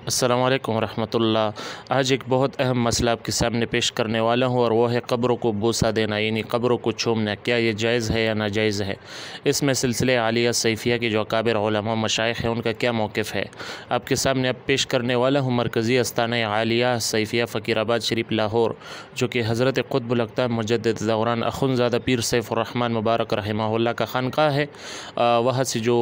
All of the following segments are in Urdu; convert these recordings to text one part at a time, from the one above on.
السلام علیکم ورحمۃ اللہ۔ آج ایک بہت اہم مسئلہ آپ کے سامنے پیش کرنے والا ہوں، اور وہ ہے قبروں کو بوسہ دینا، یعنی قبروں کو چومنا، کیا یہ جائز ہے یا ناجائز ہے؟ اس میں سلسلہ عالیہ سیفیہ کے جو اکابر علماء مشائخ ہیں ان کا کیا موقف ہے؟ آپ کے سامنے اب پیش کرنے والا ہوں مرکزی استانہ عالیہ سیفیہ فقیر آباد شریف لاہور، جو کہ حضرت قطب الاقطاب مجدد دوران اخندزادہ پیر سیف الرحمن مبارک رحمہ اللہ کا خانقاہ ہے۔ وہاں سے جو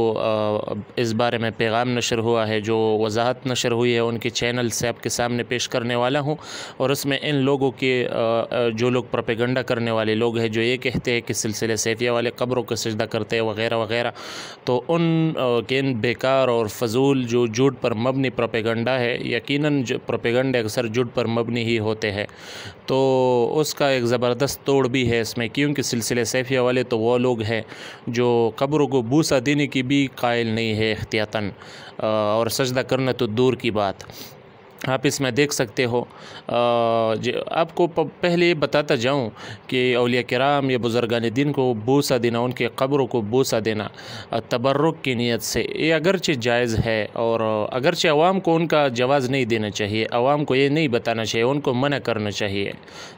اس بارے میں پیغام نشر ہوا ہے، جو وضاحت نشر ہوئی ہے، ان کے چینل سے آپ کے سامنے پیش کرنے والا ہوں۔ اور اس میں ان لوگوں کے جو لوگ پروپیگنڈا کرنے والے لوگ ہیں، جو یہ کہتے ہیں کہ سلسلے سیفیہ والے قبروں کو سجدہ کرتے ہیں وغیرہ وغیرہ، تو ان کے ان بیکار اور فضول جو جھوٹ پر مبنی پروپیگنڈا ہے، یقیناً جو پروپیگنڈے اکثر جھوٹ پر مبنی ہی ہوتے ہیں، تو اس کا ایک زبردست توڑ بھی ہے اس میں، کیونکہ سلسلے سیفیہ والے تو وہ لوگ ہیں جو قبروں کو بوسہ دینے کی بھی قائل نہیں ہے احتیاطاً، اور سجدہ کرنا تو دور کی بات۔ آپ اس میں دیکھ سکتے ہو، آپ کو پہلے یہ بتاتا جاؤں کہ اولیاء کرام یا بزرگان دین کو بوسہ دینا، ان کے قبروں کو بوسہ دینا تبرک کی نیت سے، یہ اگرچہ جائز ہے، اور اگرچہ عوام کو ان کا جواز نہیں دینا چاہیے، عوام کو یہ نہیں بتانا چاہیے، ان کو منع کرنا چاہیے،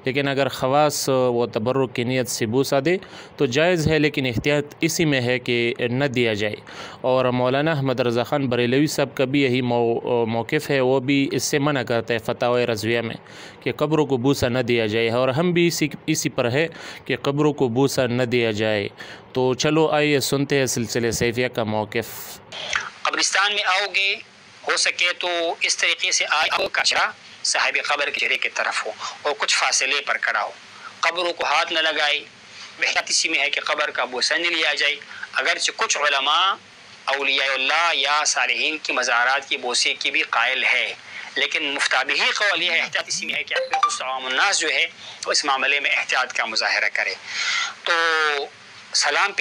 لیکن اگر خواص وہ تبرک کی نیت سے بوسہ دے تو جائز ہے، لیکن احتیاط اسی میں ہے کہ نہ دیا جائے۔ اور مولانا احمد رضا خان بریلوی صاحب کا بھی یہی موقف ہے، وہ بھی اس سے منع کرتا ہے فتاوی رضویہ میں کہ قبروں کو بوسہ نہ دیا جائے، اور ہم بھی اسی پر ہے کہ قبروں کو بوسہ نہ دیا جائے۔ تو چلو آئیے سنتے ہیں سلسلے سیفیہ کا موقف۔ قبرستان میں آؤ گے، ہو سکے تو اس طریقے سے آؤ کا چہرہ صاحب قبر کے چہرے کی طرف ہو اور کچھ فاصلے پر کھڑا ہو، قبروں کو ہاتھ نہ لگائے، احتیاط اسی میں ہے کہ قبر کا بوسہ نہیں لیا جائے۔ اگرچہ کچھ علماء اولیاء اللہ یا صالحین کی مزارات کی بوسے کی بھی قائل ہے، لیکن مفتابہی قول یہ ہے، احتیاط اسی میں ہے کہ عوام الناس جو ہے وہ اس معاملے میں احتیاط کا مظاہرہ کرے۔ تو سلام